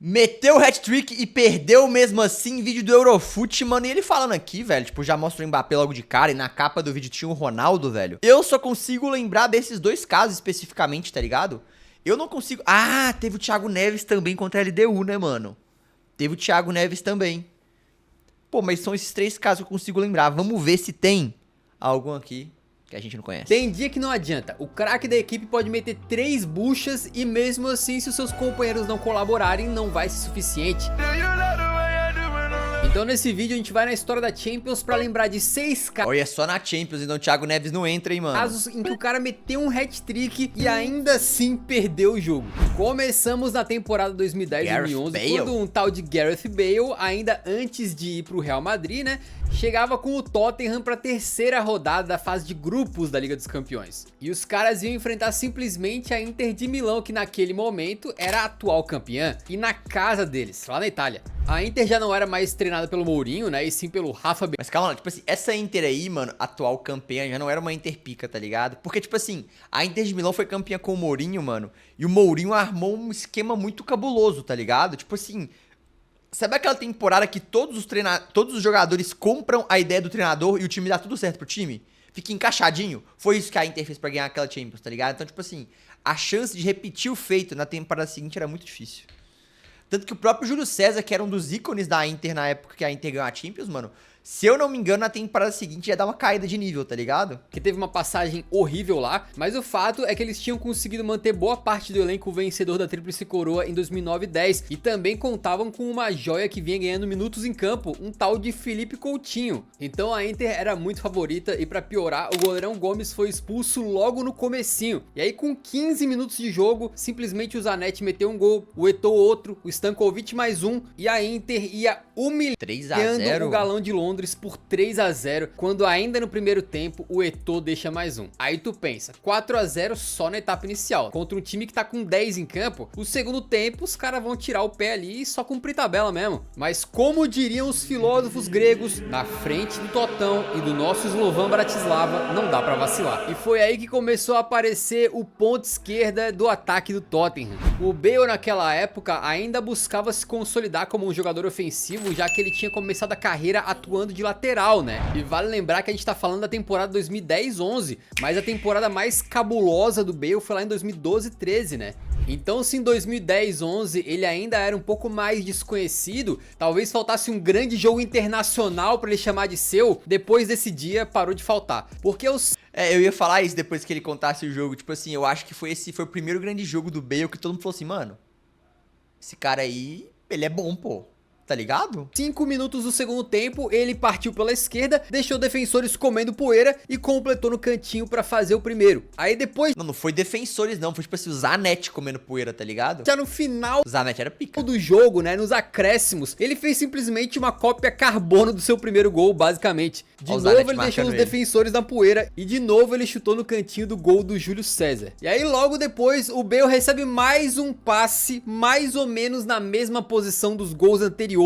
Meteu o hat-trick e perdeu mesmo assim, vídeo do Eurofut, mano, e ele falando aqui, velho, tipo, já mostra o Mbappé logo de cara, e na capa do vídeo tinha o Ronaldo, velho. Eu só consigo lembrar desses dois casos especificamente, tá ligado? Eu não consigo... Ah, teve o Thiago Neves também contra a LDU, né, mano? Teve o Thiago Neves também. Pô, mas são esses três casos que eu consigo lembrar. Vamos ver se tem algum aqui que a gente não conhece. Tem dia que não adianta, o craque da equipe pode meter 3 buchas e mesmo assim, se os seus companheiros não colaborarem, não vai ser suficiente. Então nesse vídeo a gente vai na história da Champions pra lembrar de 6 casos. Olha, só na Champions, então o Thiago Neves não entra, hein, mano. Casos em que o cara meteu um hat-trick e ainda assim perdeu o jogo. Começamos na temporada 2010-2011, quando um tal de Gareth Bale, ainda antes de ir pro Real Madrid, né, chegava com o Tottenham pra terceira rodada da fase de grupos da Liga dos Campeões. E os caras iam enfrentar simplesmente a Inter de Milão, que naquele momento era a atual campeã, e na casa deles, lá na Itália. A Inter já não era mais treinada pelo Mourinho, né, e sim pelo Rafa Mas calma, tipo assim, essa Inter aí, mano, atual campeã, já não era uma Inter pica, tá ligado? Porque, tipo assim, a Inter de Milão foi campeã com o Mourinho, mano, e o Mourinho armou um esquema muito cabuloso, tá ligado? Tipo assim, sabe aquela temporada que todos os jogadores compram a ideia do treinador e o time dá tudo certo pro time? Fica encaixadinho? Foi isso que a Inter fez pra ganhar aquela Champions, tá ligado? Então, tipo assim, a chance de repetir o feito na temporada seguinte era muito difícil. Tanto que o próprio Júlio César, que era um dos ícones da Inter na época que a Inter ganhou a Champions, mano, se eu não me engano, na temporada seguinte ia dar uma caída de nível, tá ligado? Que teve uma passagem horrível lá, mas o fato é que eles tinham conseguido manter boa parte do elenco vencedor da Tríplice Coroa em 2009 e 10, e também contavam com uma joia que vinha ganhando minutos em campo, um tal de Felipe Coutinho. Então a Inter era muito favorita e pra piorar, o goleirão Gomes foi expulso logo no comecinho. E aí com 15 minutos de jogo, simplesmente o Zanetti meteu um gol, o Eto'o outro, o Stankovic mais um, e a Inter ia humilhando 3-0 o galão de Londres por 3-0, quando ainda no primeiro tempo o Eto'o deixa mais um. Aí tu pensa, 4-0 só na etapa inicial, contra um time que tá com 10 em campo, o segundo tempo os caras vão tirar o pé ali e só cumprir tabela mesmo. Mas como diriam os filósofos gregos, na frente do Totão e do nosso Slovan Bratislava, não dá pra vacilar. E foi aí que começou a aparecer o ponto esquerda do ataque do Tottenham. O Bale naquela época ainda buscava se consolidar como um jogador ofensivo, já que ele tinha começado a carreira atuando de lateral, né? E vale lembrar que a gente tá falando da temporada 2010-11, mas a temporada mais cabulosa do Bale foi lá em 2012-13, né? Então se em 2010-11 ele ainda era um pouco mais desconhecido, talvez faltasse um grande jogo internacional pra ele chamar de seu, depois desse dia parou de faltar. Porque os... eu ia falar isso depois que ele contasse o jogo, tipo assim, eu acho que foi o primeiro grande jogo do Bale que todo mundo falou assim, mano, esse cara aí, ele é bom, pô. Tá ligado? 5 minutos do segundo tempo, ele partiu pela esquerda, deixou defensores comendo poeira e completou no cantinho pra fazer o primeiro. Aí depois... Não foi defensores não, foi tipo assim, o Zanetti comendo poeira, tá ligado? Já no final... O Zanetti era pica. Do jogo, né, nos acréscimos, ele fez simplesmente uma cópia carbono do seu primeiro gol, basicamente. De novo ele deixou os defensores na poeira e de novo ele chutou no cantinho do gol do Júlio César. E aí logo depois o Bale recebe mais um passe, mais ou menos na mesma posição dos gols anteriores,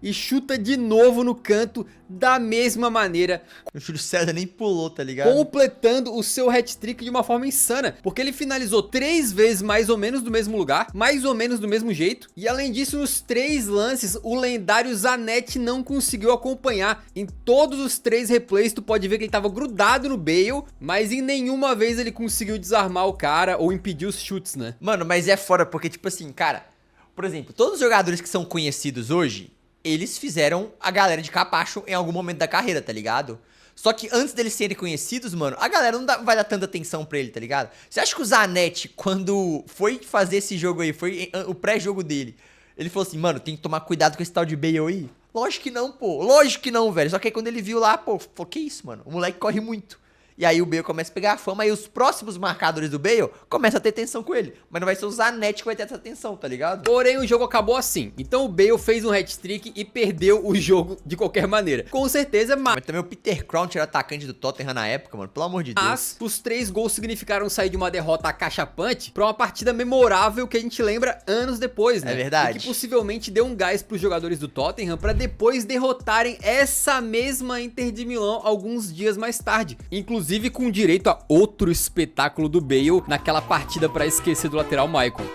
e chuta de novo no canto da mesma maneira. O Júlio César nem pulou, tá ligado? Completando o seu hat-trick de uma forma insana, porque ele finalizou 3 vezes mais ou menos do mesmo lugar, mais ou menos do mesmo jeito, e além disso nos 3 lances o lendário Zanetti não conseguiu acompanhar. Em todos os 3 replays tu pode ver que ele tava grudado no Bale, mas em nenhuma vez ele conseguiu desarmar o cara ou impedir os chutes, né? Mano, mas é fora porque tipo assim, cara, por exemplo, todos os jogadores que são conhecidos hoje, eles fizeram a galera de capacho em algum momento da carreira, tá ligado? Só que antes deles serem conhecidos, mano, a galera não vai dar tanta atenção pra ele, tá ligado? Você acha que o Zanetti, quando foi fazer esse jogo aí, foi o pré-jogo dele, ele falou assim, mano, tem que tomar cuidado com esse tal de Bale aí? Lógico que não, pô. Lógico que não, velho. Só que aí quando ele viu lá, pô, falou, que isso, mano? O moleque corre muito. E aí o Bale começa a pegar a fama e os próximos marcadores do Bale começam a ter atenção com ele. Mas não vai ser o Zanetti que vai ter essa atenção, tá ligado? Porém o jogo acabou assim. Então o Bale fez um hat-trick e perdeu o jogo de qualquer maneira. Com certeza, mas também o Peter Crouch era atacante do Tottenham na época, mano. Pelo amor de Deus. Mas os 3 gols significaram sair de uma derrota acachapante pra uma partida memorável que a gente lembra anos depois, né? É verdade. E que possivelmente deu um gás pros jogadores do Tottenham pra depois derrotarem essa mesma Inter de Milão alguns dias mais tarde. Inclusive inclusive com direito a outro espetáculo do Bale naquela partida pra esquecer do lateral Michael.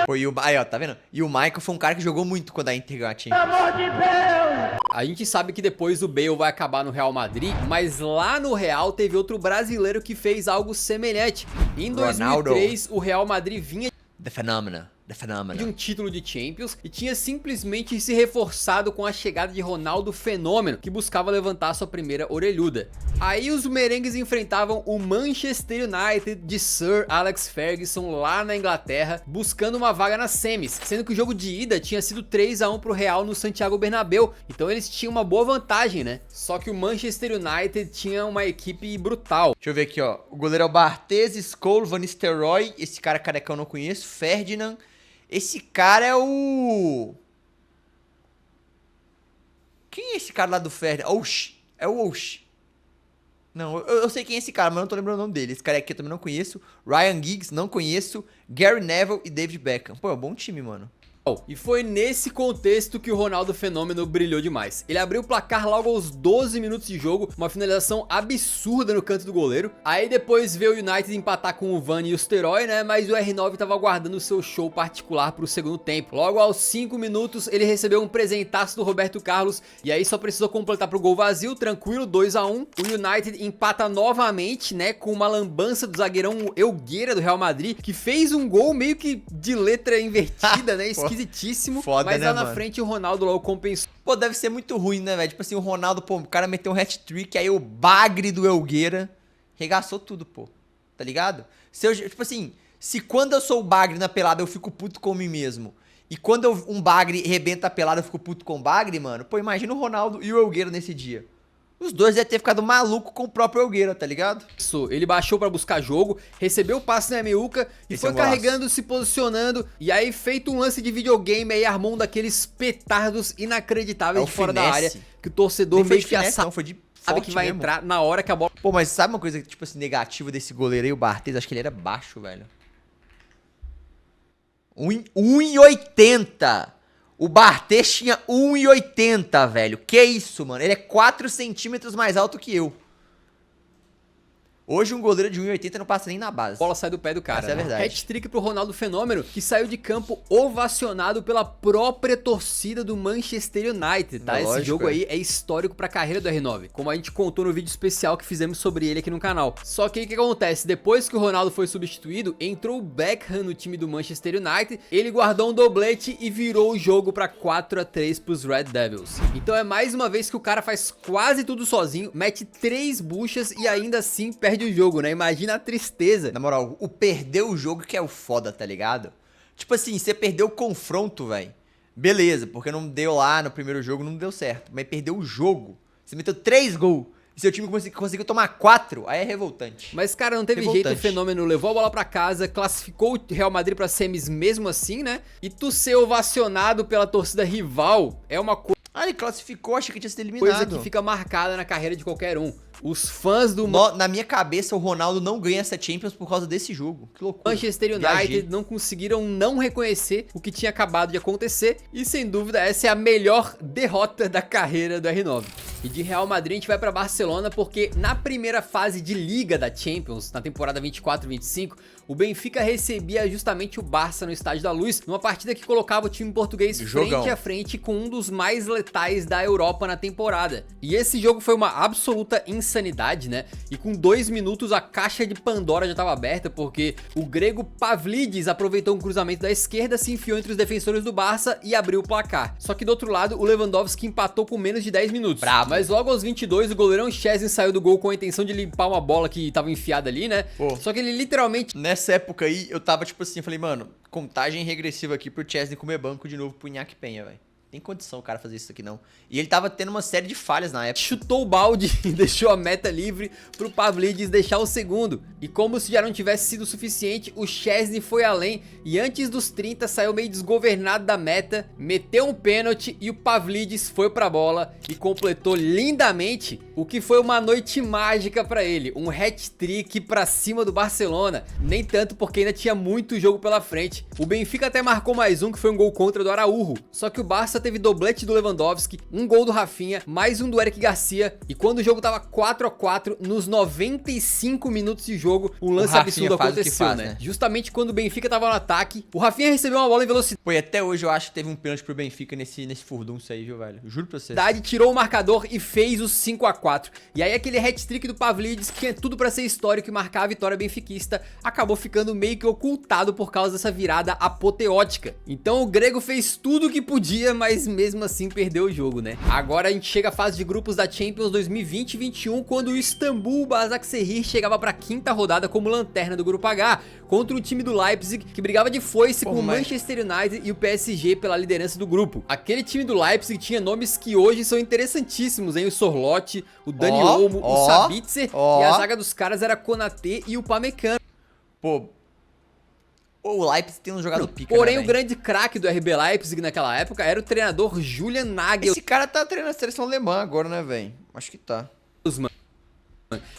Foi o... Aí, ó, tá vendo? E o Michael foi um cara que jogou muito quando a Inter ganhou a Champions. A gente sabe que depois o Bale vai acabar no Real Madrid, mas lá no Real teve outro brasileiro que fez algo semelhante. Em 2003, o Real Madrid vinha The Phenomenon. de um título de Champions e tinha simplesmente se reforçado com a chegada de Ronaldo Fenômeno, que buscava levantar sua primeira orelhuda. Aí os merengues enfrentavam o Manchester United de Sir Alex Ferguson lá na Inglaterra, buscando uma vaga nas semis, sendo que o jogo de ida tinha sido 3-1 pro Real no Santiago Bernabéu, então eles tinham uma boa vantagem, né? Só que o Manchester United tinha uma equipe brutal. Deixa eu ver aqui, ó. O goleiro é o Barthez, Scholes, Van Nistelrooy. Esse cara carecão eu não conheço. Ferdinand. Esse cara é o... Quem é esse cara lá do Ferdinand? Oxi. É o Oxi. Não, eu sei quem é esse cara, mas não tô lembrando o nome dele. Esse cara aqui eu também não conheço. Ryan Giggs, não conheço. Gary Neville e David Beckham. Pô, é um bom time, mano. E foi nesse contexto que o Ronaldo Fenômeno brilhou demais. Ele abriu o placar logo aos 12 minutos de jogo, uma finalização absurda no canto do goleiro. Aí depois veio o United empatar com o Van Nistelrooy, né? Mas o R9 tava aguardando o seu show particular pro segundo tempo. Logo aos 5 minutos ele recebeu um presentaço do Roberto Carlos e aí só precisou completar pro gol vazio, tranquilo, 2-1. O United empata novamente, né? Com uma lambança do zagueirão Elgueira do Real Madrid, que fez um gol meio que de letra invertida, né? Esquisitíssimo, foda, mas né, lá na mano? frente o Ronaldo logo compensou. Pô, deve ser muito ruim, né, velho? Tipo assim, o Ronaldo, pô, o cara meteu um hat-trick, aí o bagre do Elgueira regaçou tudo, pô. Tá ligado? Se eu, tipo assim, se quando eu sou o bagre na pelada eu fico puto com mim mesmo, e quando um bagre rebenta a pelada eu fico puto com o bagre, mano, pô, imagina o Ronaldo e o Elgueira nesse dia. Os dois devem ter ficado maluco com o próprio Elgueira, tá ligado? Isso, ele baixou pra buscar jogo, recebeu o passe na meiuca e Esse foi é um golaço. carregando, se posicionando. E aí, feito um lance de videogame, aí armou um daqueles petardos inacreditáveis É o de fora da finesse. área, que o torcedor Nem foi meio de que já finesse, não, foi de sabe forte que vai mesmo. entrar na hora que a bola... Pô, mas sabe uma coisa, tipo assim, negativa desse goleiro aí, o Barthez? Acho que ele era baixo, velho. 1,80. O Barthez tinha 1,80, velho. Que isso, mano? Ele é 4 centímetros mais alto que eu. Hoje um goleiro de 1,80 não passa nem na base. A bola sai do pé do cara. Essa é a verdade. Hat-trick pro Ronaldo Fenômeno, que saiu de campo ovacionado pela própria torcida do Manchester United, tá? Lógico, Esse jogo é. aí é histórico pra carreira do R9, como a gente contou no vídeo especial que fizemos sobre ele aqui no canal. Só que aí o que acontece? Depois que o Ronaldo foi substituído, entrou o Beckham no time do Manchester United, ele guardou um doblete e virou o jogo pra 4-3 pros Red Devils. Então é mais uma vez que o cara faz quase tudo sozinho, mete 3 buchas e ainda assim perde o jogo, né? Imagina a tristeza. Na moral, o perder o jogo que é o foda, tá ligado? Tipo assim, você perdeu o confronto, velho. Beleza, porque não deu lá no primeiro jogo, não deu certo. Mas perdeu o jogo. Você meteu 3 gols. E seu time conseguiu tomar 4, aí é revoltante. Mas, cara, não teve Revoltante. jeito, o Fenômeno levou a bola pra casa, classificou o Real Madrid pra semis mesmo assim, né? E tu ser ovacionado pela torcida rival é uma Ah, ele classificou, achei que tinha sido coisa eliminado. que fica marcada na carreira de qualquer um. Os fãs do Na minha cabeça, o Ronaldo não ganha essa Champions por causa desse jogo. Que loucura. Manchester United Viajei. não conseguiram não reconhecer o que tinha acabado de acontecer. E sem dúvida essa é a melhor derrota da carreira do R9. E de Real Madrid a gente vai pra Barcelona porque na primeira fase de Liga da Champions, na temporada 24-25, o Benfica recebia justamente o Barça no Estádio da Luz, numa partida que colocava o time português Jogão. frente a frente com um dos mais letais da Europa na temporada. E esse jogo foi uma absoluta insanidade, né? E com 2 minutos a caixa de Pandora já estava aberta, porque o grego Pavlidis aproveitou um cruzamento da esquerda, se enfiou entre os defensores do Barça e abriu o placar. Só que do outro lado, o Lewandowski empatou com menos de 10 minutos. Brabo. Mas logo aos 22, o goleirão Szczesny saiu do gol com a intenção de limpar uma bola que estava enfiada ali, né? Pô. Só que ele literalmente... Nessa época aí, eu tava tipo assim, eu falei, mano, contagem regressiva aqui pro Szczesny comer banco de novo pro Iñaki Penha, velho. Tem condição o cara fazer isso aqui não. E ele tava tendo uma série de falhas na época. chutou o balde e deixou a meta livre pro Pavlidis deixar o segundo. E como se já não tivesse sido suficiente, o Szczesny foi além e antes dos 30 saiu meio desgovernado da meta, meteu um pênalti e o Pavlidis foi pra bola e completou lindamente o que foi uma noite mágica pra ele, um hat-trick pra cima do Barcelona. Nem tanto porque ainda tinha muito jogo pela frente. O Benfica até marcou mais um que foi um gol contra do Araújo, só que o Barça teve doblete do Lewandowski, um gol do Rafinha, mais um do Eric Garcia. E quando o jogo tava 4 a 4, nos 95 minutos de jogo, um lance absurdo aconteceu, né? Justamente quando o Benfica tava no ataque, o Rafinha recebeu uma bola em velocidade. Pô, e até hoje eu acho que teve um pênalti pro Benfica nesse furdunço aí, viu, velho? Juro pra você. Tirou o marcador e fez o 5 a 4. E aí aquele hat-trick do Pavlidis, que tinha tudo pra ser histórico e marcar a vitória benfiquista, acabou ficando meio que ocultado por causa dessa virada apoteótica. Então o grego fez tudo o que podia, mas mesmo assim perdeu o jogo, né? Agora a gente chega à fase de grupos da Champions 2020-21, quando o Istambul Basaksehir chegava pra quinta rodada como lanterna do grupo H, contra o time do Leipzig, que brigava de foice com o Manchester United e o PSG pela liderança do grupo. Aquele time do Leipzig tinha nomes que hoje são interessantíssimos, hein? O Sorloth, o Dani Olmo, o Sabitzer, e a zaga dos caras era Konaté e o Pamecano. Pô, o Leipzig tem um jogador pica, porém, né, o grande craque do RB Leipzig naquela época era o treinador Julian Nagel. Esse cara tá treinando a seleção alemã agora, né, velho? Acho que tá.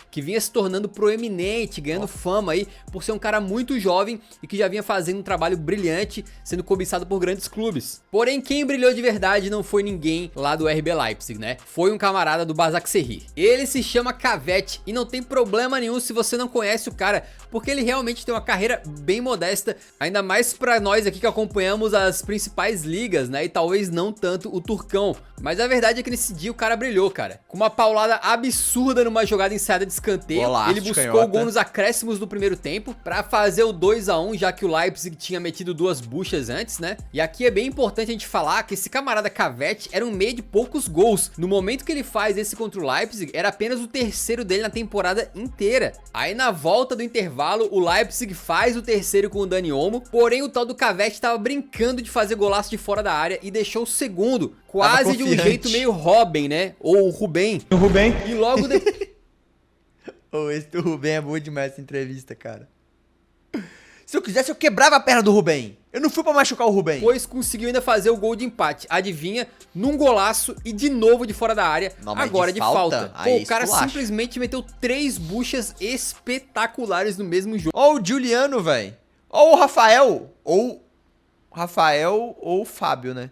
Que vinha se tornando proeminente, ganhando fama aí por ser um cara muito jovem e que já vinha fazendo um trabalho brilhante, sendo cobiçado por grandes clubes. Porém, quem brilhou de verdade não foi ninguém lá do RB Leipzig, né? Foi um camarada do Basaksehir. Ele se chama Cavete e não tem problema nenhum se você não conhece o cara, porque ele realmente tem uma carreira bem modesta, ainda mais pra nós aqui que acompanhamos as principais ligas, né? E talvez não tanto o turcão. Mas a verdade é que nesse dia o cara brilhou, cara. Com uma paulada absurda numa jogada ensaiada de escanteio, ele buscou o gol nos acréscimos do primeiro tempo pra fazer o 2 a 1, já que o Leipzig tinha metido duas buchas antes, né? E aqui é bem importante a gente falar que esse camarada Cavete era um meia de poucos gols. No momento que ele faz esse contra o Leipzig, era apenas o terceiro dele na temporada inteira. Aí na volta do intervalo, o Leipzig faz o terceiro com o Dani Olmo, porém o tal do Cavete tava brincando de fazer golaço de fora da área e deixou o segundo, quase de um jeito meio Robin, né? Ou Rubem. E logo depois... Esse do Rubem é bom demais essa entrevista, cara. Se eu quisesse, eu quebrava a perna do Rubem. Eu não fui pra machucar o Rubem. Depois conseguiu ainda fazer o gol de empate. Adivinha? Num golaço e de novo de fora da área. Não, agora de falta. Pô, o cara simplesmente meteu 3 buchas espetaculares no mesmo jogo. Ó o Juliano, velho. Ó o Rafael. Ou o Fábio, né?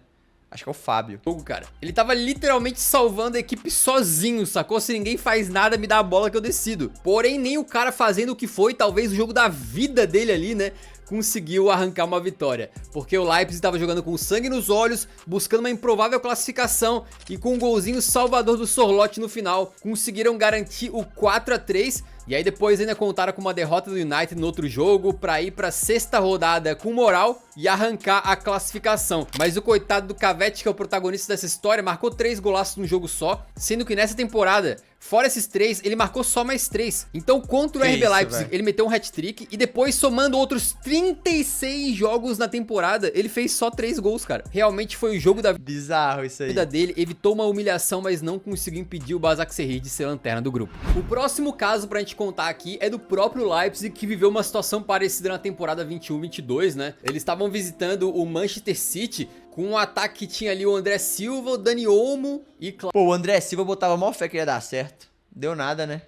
Acho que é o Fábio. Cara, ele tava literalmente salvando a equipe sozinho, sacou? Se ninguém faz nada, me dá a bola que eu decido. Porém, nem o cara fazendo o que foi, talvez o jogo da vida dele ali, né? Conseguiu arrancar uma vitória, porque o Leipzig estava jogando com sangue nos olhos, buscando uma improvável classificação e com um golzinho salvador do Sorloth no final, conseguiram garantir o 4 a 3 e aí depois ainda contaram com uma derrota do United no outro jogo para ir para a sexta rodada com moral e arrancar a classificação. Mas o coitado do Cavete, que é o protagonista dessa história, marcou 3 golaços num jogo só, sendo que nessa temporada, fora esses 3, ele marcou só mais 3. Então contra o RB Leipzig, ele meteu um hat-trick e depois somando outros 36 jogos na temporada, ele fez só 3 gols, cara. Realmente foi o jogo da bizarro isso aí. Vida dele, evitou uma humilhação, mas não conseguiu impedir o Basaksehir de ser lanterna do grupo. O próximo caso pra gente contar aqui é do próprio Leipzig, que viveu uma situação parecida na temporada 21-22, né? Eles estavam visitando o Manchester City com um ataque que tinha ali o André Silva, o Dani Olmo e... Pô, o André Silva botava maior fé que ia dar certo. Deu nada, né?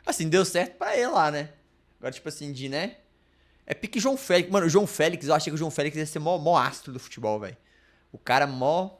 Assim, deu certo pra ele lá, né? Agora, tipo assim, né? É pique João Félix. Mano, o João Félix, eu achei que o João Félix ia ser mó astro do futebol, velho. O cara mó...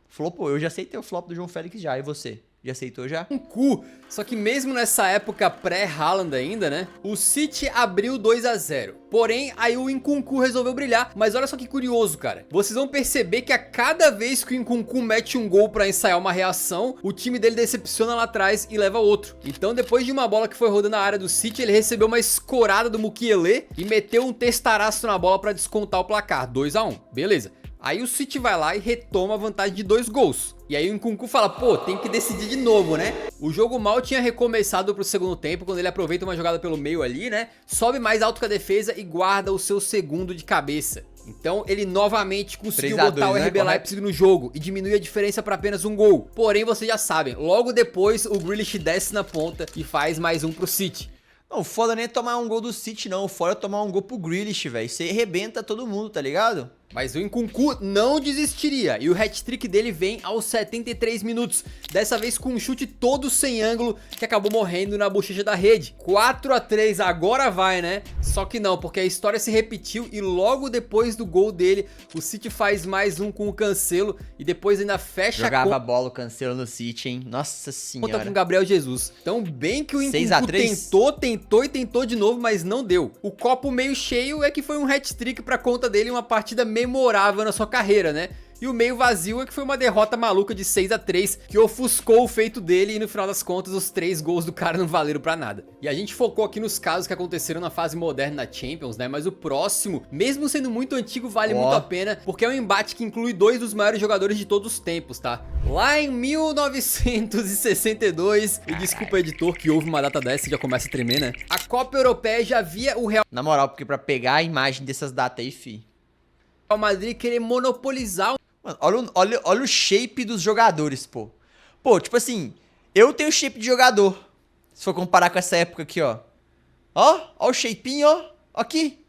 Flopou. Eu já aceitei o flop do João Félix já. E você? Já aceitou já? Um cu. Só que mesmo nessa época pré-Haaland ainda, né? O City abriu 2 a 0. Porém, aí o Nkunku resolveu brilhar. Mas olha só que curioso, cara. Vocês vão perceber que a cada vez que o Nkunku mete um gol pra ensaiar uma reação, o time dele decepciona lá atrás e leva outro. Então, depois de uma bola que foi rodando na área do City, ele recebeu uma escorada do Mukiele e meteu um testaraço na bola pra descontar o placar. 2 a 1. Beleza. Aí o City vai lá e retoma a vantagem de 2 gols. E aí o Nkunku fala, pô, tem que decidir de novo, né? O jogo mal tinha recomeçado pro segundo tempo, quando ele aproveita uma jogada pelo meio ali, né? Sobe mais alto que a defesa e guarda o seu segundo de cabeça. Então ele novamente conseguiu botar o RB Leipzig no jogo e diminuir a diferença para apenas um gol. Porém, vocês já sabem, logo depois o Grealish desce na ponta e faz mais um pro City. Não, o foda nem é tomar um gol do City, não. O foda é tomar um gol pro Grealish, velho. Você arrebenta todo mundo, tá ligado? Mas o Nkunku não desistiria e o hat-trick dele vem aos 73 minutos, dessa vez com um chute todo sem ângulo que acabou morrendo na bochecha da rede. 4-3, agora vai, né? Só que não, porque a história se repetiu e logo depois do gol dele, o City faz mais um com o Cancelo e depois ainda fecha Jogava a bola o Cancelo no City, hein? Nossa senhora. conta com o Gabriel Jesus. Então bem que o Nkunku 6-3? tentou de novo, mas não deu. O copo meio cheio é que foi um hat-trick pra conta dele, uma partida memorável na sua carreira, né? E o meio vazio é que foi uma derrota maluca de 6-3 que ofuscou o feito dele e no final das contas os 3 gols do cara não valeram pra nada. E a gente focou aqui nos casos que aconteceram na fase moderna da Champions, né? Mas o próximo, mesmo sendo muito antigo, vale muito a pena, porque é um embate que inclui 2 dos maiores jogadores de todos os tempos, tá? Lá em 1962, e desculpa editor que houve uma data dessa e já começa a tremer, né? A Copa Europeia já via o Real Na moral, porque pra pegar a imagem dessas datas aí, fi. Madrid querer monopolizar. Mano, olha o shape dos jogadores, pô. Pô, tipo assim, eu tenho shape de jogador. Se for comparar com essa época aqui, ó. Ó o shapinho, ó. Aqui.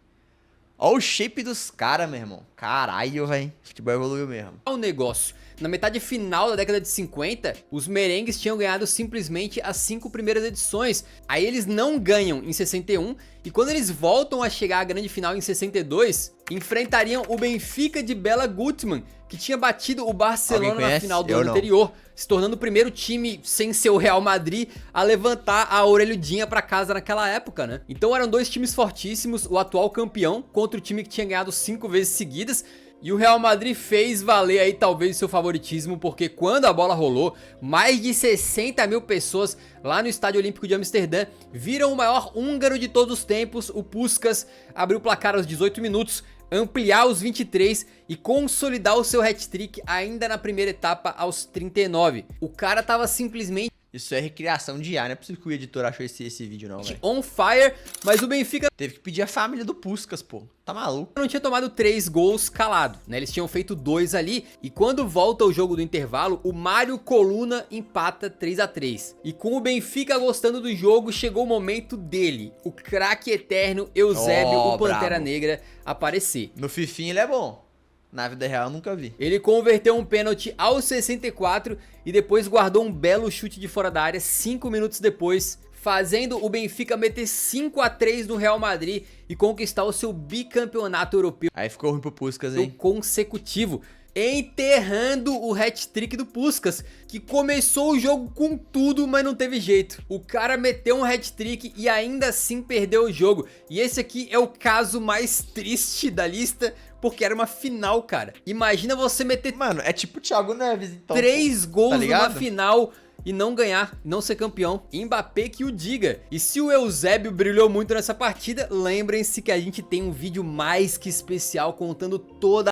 Ó o shape dos caras, meu irmão. Caralho, velho. Futebol evoluiu mesmo. O negócio. Na metade final da década de 50, os merengues tinham ganhado simplesmente as 5 primeiras edições. Aí eles não ganham em 61 e quando eles voltam a chegar à grande final em 62, enfrentariam o Benfica de Bela Gutmann, que tinha batido o Barcelona na final do ano anterior, se tornando o primeiro time sem ser o Real Madrid a levantar a orelhudinha pra casa naquela época, né? Então eram 2 times fortíssimos, o atual campeão contra o time que tinha ganhado 5 vezes seguidas. E o Real Madrid fez valer aí talvez o seu favoritismo, porque quando a bola rolou, mais de 60 mil pessoas lá no Estádio Olímpico de Amsterdã viram o maior húngaro de todos os tempos, o Puskás, abrir o placar aos 18 minutos, ampliar os 23 e consolidar o seu hat-trick ainda na primeira etapa aos 39. O cara tava simplesmente Isso é recriação de ar, não é possível que o editor achou esse vídeo não, velho. on fire, mas o Benfica Teve que pedir a família do Puskás, pô. Tá maluco? não tinha tomado 3 gols calado, né? Eles tinham feito 2 ali e quando volta o jogo do intervalo, o Mário Coluna empata 3-3. E com o Benfica gostando do jogo, chegou o momento dele, o craque eterno Eusébio, o Pantera brabo. Negra, aparecer. No Fifinha ele é bom. Na vida real eu nunca vi. Ele converteu um pênalti aos 64 e depois guardou um belo chute de fora da área 5 minutos depois, fazendo o Benfica meter 5-3 no Real Madrid e conquistar o seu bicampeonato europeu Aí ficou ruim pro Puskás, hein? consecutivo, enterrando o hat-trick do Puskás, que começou o jogo com tudo, mas não teve jeito. O cara meteu um hat-trick e ainda assim perdeu o jogo. E esse aqui é o caso mais triste da lista, porque era uma final, cara. Imagina você meter Mano, é tipo o Thiago Neves, então. 3 gols tá numa ligado? final e não ganhar, não ser campeão. Mbappé que o diga. E se o Eusébio brilhou muito nessa partida, lembrem-se que a gente tem um vídeo mais que especial contando toda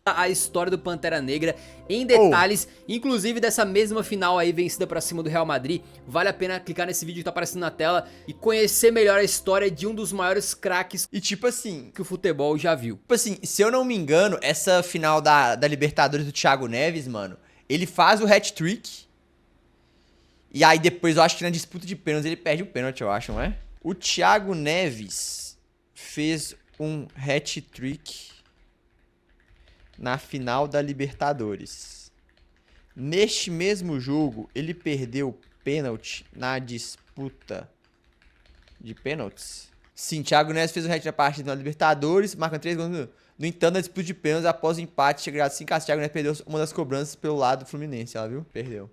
a história do Pantera Negra em detalhes, inclusive dessa mesma final aí vencida pra cima do Real Madrid. Vale a pena clicar nesse vídeo que tá aparecendo na tela e conhecer melhor a história de um dos maiores craques E tipo assim, que o futebol já viu. se eu não me engano, essa final da Libertadores do Thiago Neves, mano, ele faz o hat-trick. E aí depois eu acho que na disputa de pênaltis ele perde o pênalti, eu acho, não é? O Thiago Neves fez um hat-trick na final da Libertadores. Neste mesmo jogo, ele perdeu pênalti na disputa de pênaltis. Sim, Thiago Neves fez o hat na partida na Libertadores, marcando 3 gols. No entanto, na disputa de pênaltis, após o empate, chegado 5-5, Thiago Neves perdeu uma das cobranças pelo lado do Fluminense, ó, viu? Perdeu.